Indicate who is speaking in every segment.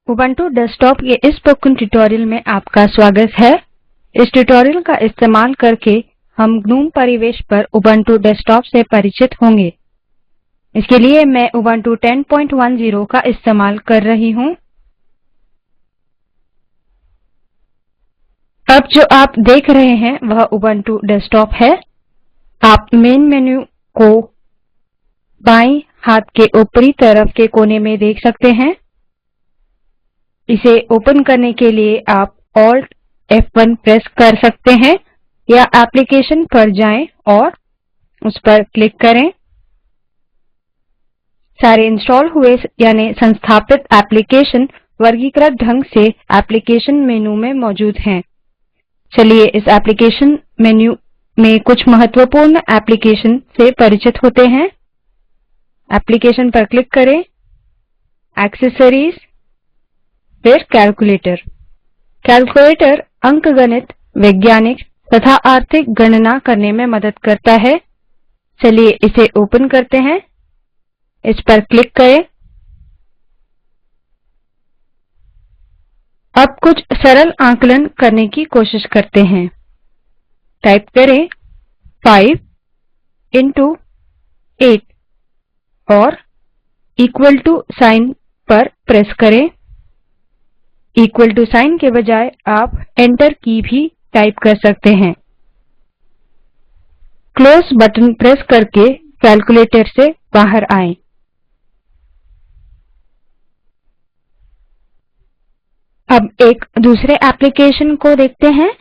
Speaker 1: Ubuntu desktop के इस spoken tutorial में आपका स्वागत है। इस ट्यूटोरियल का इस्तेमाल करके हम ग्नोम परिवेश पर उबंटू डेस्कटॉप से परिचित होंगे। इसके लिए मैं उबंटू 10.10 का इस्तेमाल कर रही हूँ। अब जो आप देख रहे हैं वह उबंटू डेस्कटॉप है। आप मेन मेन्यू को बाएं हाथ के ऊपरी तरफ के कोने में देख सकते हैं। इसे ओपन करने के लिए आप Alt F1 प्रेस कर सकते हैं या एप्लीकेशन पर जाएं और उस पर क्लिक करें। सारे इंस्टॉल हुए यानी संस्थापित एप्लीकेशन वर्गीकृत ढंग से एप्लीकेशन मेन्यू में मौजूद हैं। चलिए इस एप्लीकेशन मेन्यू में कुछ महत्वपूर्ण एप्लीकेशन से परिचित होते हैं। एप्लीकेशन पर क्लिक करें, एक्सेसरीज, फिर कैलकुलेटर। कैलकुलेटर अंकगणित, वैज्ञानिक तथा आर्थिक गणना करने में मदद करता है। चलिए इसे ओपन करते हैं। इस पर क्लिक करें। अब कुछ सरल आंकलन करने की कोशिश करते हैं। टाइप करें 5 इंटू 8 और इक्वल टू साइन पर प्रेस करें। इक्वल टू साइन के बजाय आप एंटर की भी टाइप कर सकते हैं। क्लोज बटन प्रेस करके कैलकुलेटर से बाहर आएं। अब एक दूसरे एप्लीकेशन को देखते हैं।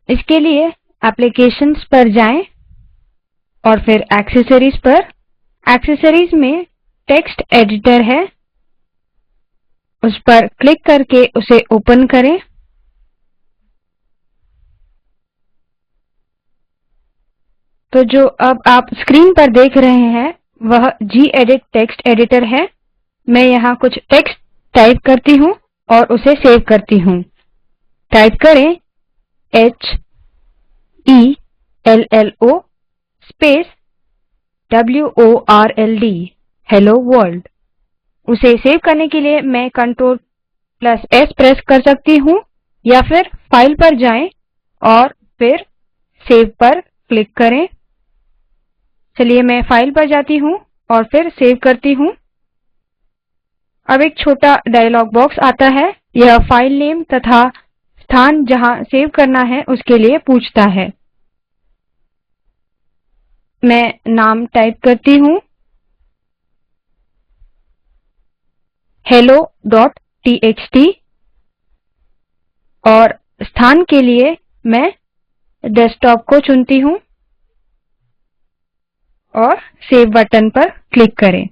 Speaker 1: इसके लिए एप्लीकेशंस पर जाएं और फिर एक्सेसरीज पर। एक्सेसरीज में टेक्स्ट एडिटर है, उस पर क्लिक करके उसे ओपन करें। तो जो अब आप स्क्रीन पर देख रहे हैं वह गेडिट टेक्स्ट एडिटर है। मैं यहाँ कुछ टेक्स्ट टाइप करती हूँ और उसे सेव करती हूँ। टाइप करें HELLO space WORLD hello world. उसे सेव करने के लिए मैं Ctrl+S प्रेस कर सकती हूँ या फिर फाइल पर जाएं और फिर सेव पर क्लिक करें। चलिए मैं फाइल पर जाती हूँ और फिर सेव करती हूँ। अब एक छोटा डायलॉग बॉक्स आता है। यह फाइल नेम तथा स्थान जहाँ सेव करना है उसके लिए पूछता है। मैं नाम टाइप करती हूँ hello.txt और स्थान के लिए मैं डेस्कटॉप को चुनती हूँ और सेव बटन पर क्लिक करें।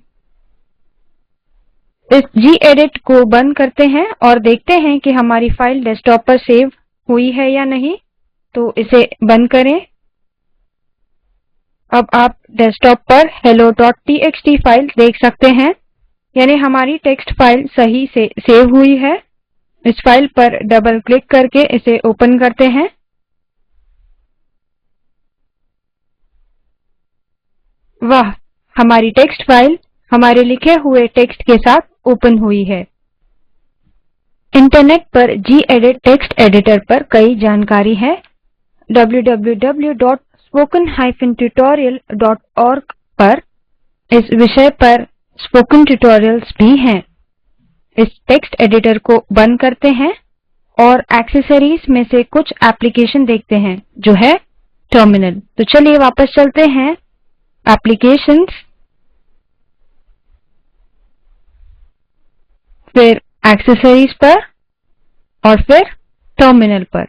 Speaker 1: इस गेडिट को बंद करते हैं और देखते हैं कि हमारी फाइल डेस्कटॉप पर सेव हुई है या नहीं। तो इसे बंद करें। अब आप डेस्कटॉप पर hello.txt फाइल देख सकते हैं, यानी हमारी टेक्स्ट फाइल सही से सेव हुई है। इस फाइल पर डबल क्लिक करके इसे ओपन करते हैं। वाह, हमारी टेक्स्ट फाइल हमारे लिखे हुए टेक्स्ट के साथ ओपन हुई है। इंटरनेट पर गेडिट टेक्स्ट एडिटर पर कई जानकारी है। www.spoken-tutorial.org पर इस विषय पर स्पोकन ट्यूटोरियल्स भी हैं। इस टेक्स्ट एडिटर को बंद करते हैं और एक्सेसरीज में से कुछ एप्लीकेशन देखते हैं जो है टर्मिनल। तो चलिए वापस चलते हैं एप्लीकेशंस, फिर एक्सेसरीज पर और फिर टर्मिनल पर।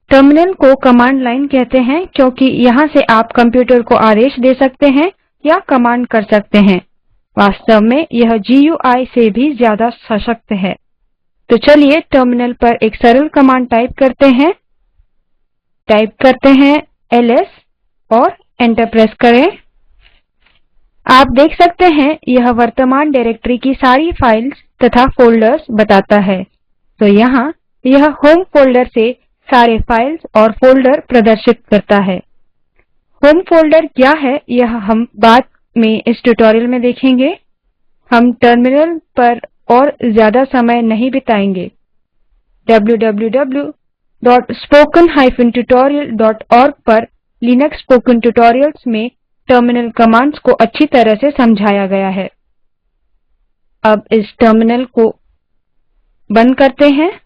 Speaker 1: टर्मिनल को कमांड लाइन कहते हैं क्योंकि यहाँ से आप कंप्यूटर को आदेश दे सकते हैं या कमांड कर सकते हैं। वास्तव में यह GUI से भी ज्यादा सशक्त है। तो चलिए टर्मिनल पर एक सरल कमांड टाइप करते हैं। टाइप करते हैं LS और एंटर प्रेस करें। आप देख सकते हैं यह वर्तमान डायरेक्टरी की सारी फाइल्स तथा फोल्डर्स बताता है। तो यहाँ यह होम फोल्डर से सारे फाइल्स और फोल्डर प्रदर्शित करता है। होम फोल्डर क्या है यह हम बाद में इस ट्यूटोरियल में देखेंगे। हम टर्मिनल पर और ज्यादा समय नहीं बिताएंगे। www.spoken-tutorial.org पर लिनक्स स्पोकन ट्यूटोरियल्स में टर्मिनल कमांड्स को अच्छी तरह से समझाया गया है। अब इस टर्मिनल को बंद करते हैं।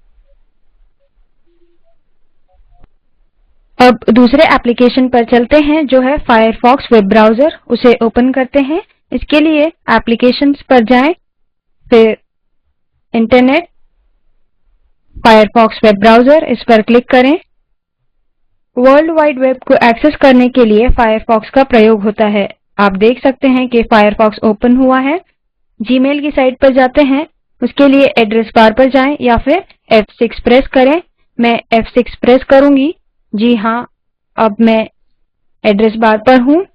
Speaker 1: अब दूसरे एप्लीकेशन पर चलते हैं जो है फायरफॉक्स वेब ब्राउजर। उसे ओपन करते हैं। इसके लिए एप्लीकेशंस पर जाएं, फिर इंटरनेट, फायरफॉक्स वेब ब्राउजर, इस पर क्लिक करें। वर्ल्ड वाइड वेब को एक्सेस करने के लिए फायरफॉक्स का प्रयोग होता है। आप देख सकते हैं कि फायरफॉक्स ओपन हुआ है। जीमेल की साइट पर जाते हैं। उसके लिए एड्रेस बार पर जाएं या फिर F6 प्रेस करें। मैं F6 प्रेस करूँगी। जी हाँ, अब मैं एड्रेस बार पर हूँ।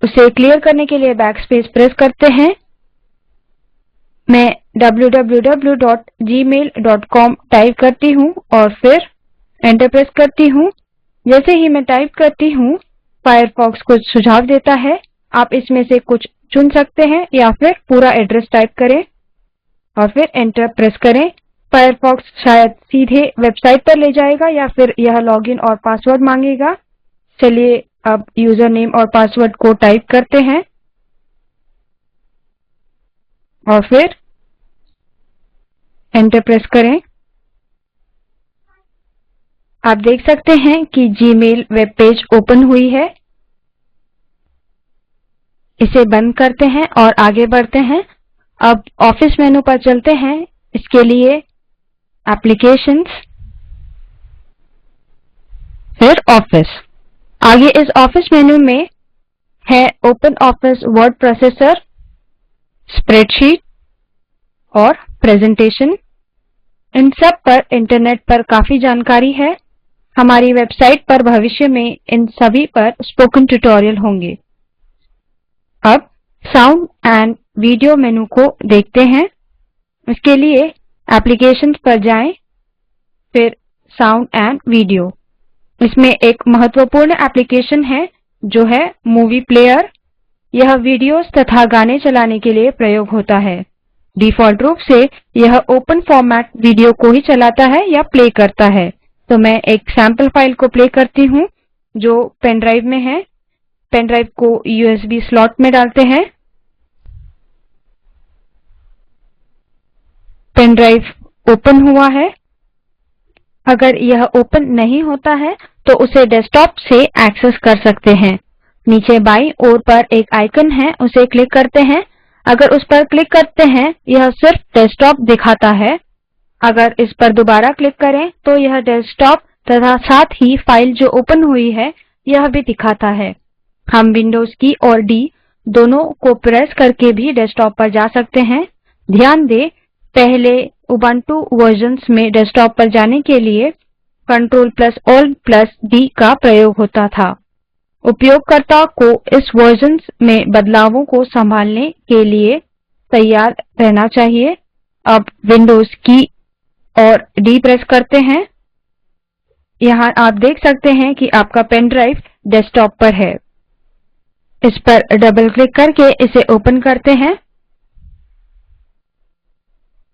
Speaker 1: उसे क्लियर करने के लिए बैकस्पेस प्रेस करते हैं। मैं www.gmail.com टाइप करती हूँ और फिर एंटर प्रेस करती हूँ। जैसे ही मैं टाइप करती हूँ, फायरफॉक्स कुछ सुझाव देता है। आप इसमें से कुछ चुन सकते हैं या फिर पूरा एड्रेस टाइप करें और फिर एंटर प्रेस करें। फायरफॉक्स शायद सीधे वेबसाइट पर ले जाएगा या फिर यह लॉगिन और पासवर्ड मांगेगा। चलिए अब यूजर नेम और पासवर्ड को टाइप करते हैं और फिर एंटर प्रेस करें। आप देख सकते हैं कि जीमेल वेब पेज ओपन हुई है। इसे बंद करते हैं और आगे बढ़ते हैं। अब ऑफिस मेनू पर चलते हैं। इसके लिए एप्लीकेशंस, फिर ऑफिस। आगे इस ऑफिस मेनू में है open office word processor, spreadsheet और प्रेजेंटेशन। इन सब पर इंटरनेट पर काफी जानकारी है। हमारी वेबसाइट पर भविष्य में इन सभी पर स्पोकन ट्यूटोरियल होंगे। अब साउंड एंड वीडियो मेनू को देखते हैं। इसके लिए एप्लीकेशंस पर जाएं, फिर साउंड एंड वीडियो। इसमें एक महत्वपूर्ण एप्लीकेशन है जो है मूवी प्लेयर। यह वीडियोस तथा गाने चलाने के लिए प्रयोग होता है। डिफॉल्ट रूप से यह ओपन फॉर्मेट वीडियो को ही चलाता है या प्ले करता है। तो मैं एक सैम्पल फाइल को प्ले करती हूँ जो पेन ड्राइव में है। पेन ड्राइव को USB स्लॉट में डालते हैं। पेन ड्राइव ओपन हुआ है। अगर यह ओपन नहीं होता है तो उसे डेस्कटॉप से एक्सेस कर सकते हैं। नीचे बाईं ओर पर एक आइकन है, उसे क्लिक करते हैं। अगर उस पर क्लिक करते हैं, यह सिर्फ डेस्कटॉप दिखाता है। अगर इस पर दोबारा क्लिक करें तो यह डेस्कटॉप तथा साथ ही फाइल जो ओपन हुई है यह भी दिखाता है। हम विंडोज की और D दोनों को प्रेस करके भी डेस्कटॉप पर जा सकते हैं। ध्यान दें, पहले उबंटू वर्जन्स में डेस्कटॉप पर जाने के लिए Ctrl+Alt+D का प्रयोग होता था। उपयोगकर्ता को इस वर्जन्स में बदलावों को संभालने के लिए तैयार रहना चाहिए। अब विंडोज की और D प्रेस करते हैं। यहाँ आप देख सकते हैं कि आपका पेन ड्राइव डेस्कटॉप पर है। इस पर डबल क्लिक करके इसे ओपन करते हैं।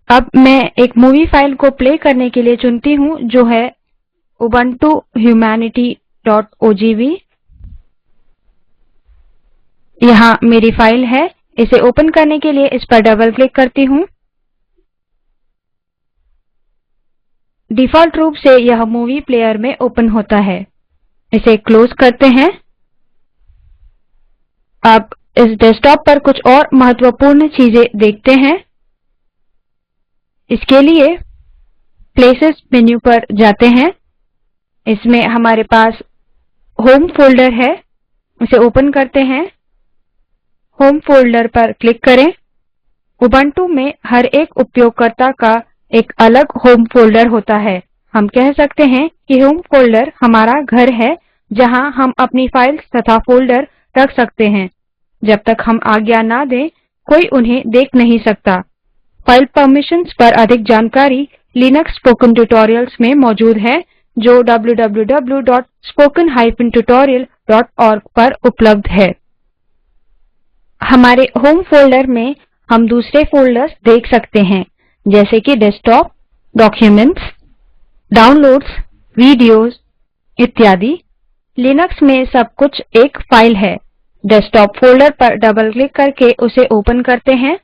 Speaker 1: अब मैं एक मूवी फाइल को प्ले करने के लिए चुनती हूँ जो है ubuntu humanity.ogv। यहाँ मेरी फाइल है। इसे ओपन करने के लिए इस पर डबल क्लिक करती हूँ। डिफॉल्ट रूप से यह मूवी प्लेयर में ओपन होता है। इसे क्लोज करते हैं। अब इस डेस्कटॉप पर कुछ और महत्वपूर्ण चीजें देखते हैं। इसके लिए प्लेसेस मेन्यू पर जाते हैं। इसमें हमारे पास होम फोल्डर है, उसे ओपन करते हैं। होम फोल्डर पर क्लिक करें। उबंटू में हर एक उपयोगकर्ता का एक अलग होम फोल्डर होता है। हम कह सकते हैं कि होम फोल्डर हमारा घर है जहाँ हम अपनी फाइल्स तथा फोल्डर रख सकते हैं। जब तक हम आज्ञा ना दें, कोई उन्हें देख नहीं सकता। फाइल परमिशंस पर अधिक जानकारी लिनक्स स्पोकन ट्यूटोरियल्स में मौजूद है जो www.spoken-tutorial.org पर उपलब्ध है। हमारे होम फोल्डर में हम दूसरे फोल्डर्स देख सकते हैं, जैसे कि डेस्कटॉप, डॉक्यूमेंट्स, डाउनलोड्स, वीडियोज इत्यादि। लिनक्स में सब कुछ एक फाइल है। डेस्कटॉप फोल्डर पर डबल क्लिक करके उसे ओपन करते हैं।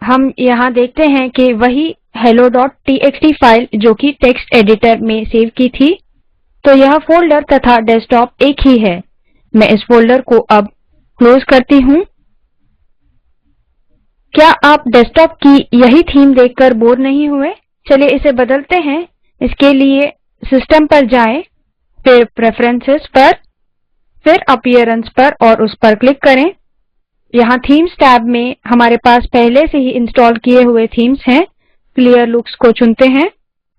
Speaker 1: हम यहाँ देखते हैं कि वही helloटीएक्सटी फाइल जो कि टेक्स्ट एडिटर में सेव की थी, तो यह फोल्डर तथा डेस्कटॉप एक ही है। मैं इस फोल्डर को अब क्लोज करती हूँ। क्या आप डेस्कटॉप की यही थीम देखकर बोर नहीं हुए? चलिए इसे बदलते हैं। इसके लिए सिस्टम पर जाएं, फिर प्रेफरेंसेस पर, फिर अपीयरेंस पर और उस पर क्लिक करें। यहाँ थीम्स टैब में हमारे पास पहले से ही इंस्टॉल किए हुए थीम्स हैं। क्लियर लुक्स को चुनते हैं।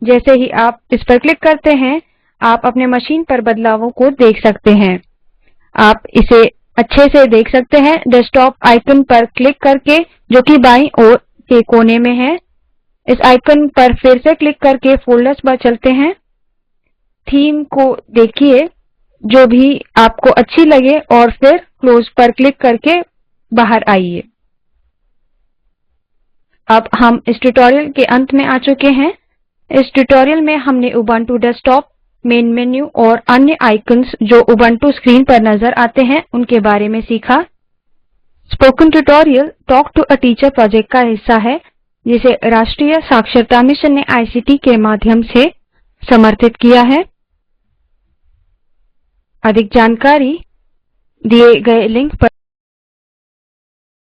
Speaker 1: जैसे ही आप इस पर क्लिक करते हैं, आप अपने मशीन पर बदलावों को देख सकते हैं। आप इसे अच्छे से देख सकते हैं डेस्कटॉप आइकन पर क्लिक करके, जो कि बाईं ओर के कोने में है। इस आइकन पर फिर से क्लिक करके फोल्डर्स पर चलते हैं। थीम को देखिए जो भी आपको अच्छी लगे और फिर क्लोज पर क्लिक करके बाहर आइए। अब हम इस ट्यूटोरियल के अंत में आ चुके हैं। इस ट्यूटोरियल में हमने उबंटू डेस्कटॉप, मेन मेन्यू और अन्य आइकन्स जो उबंटू स्क्रीन पर नजर आते हैं उनके बारे में सीखा। Spoken tutorial talk to a teacher project का हिस्सा है, जिसे राष्ट्रीय साक्षरता मिशन ने आईसीटी के माध्यम से समर्थित किया है। अधिक जानकारी दिए गए लिंक पर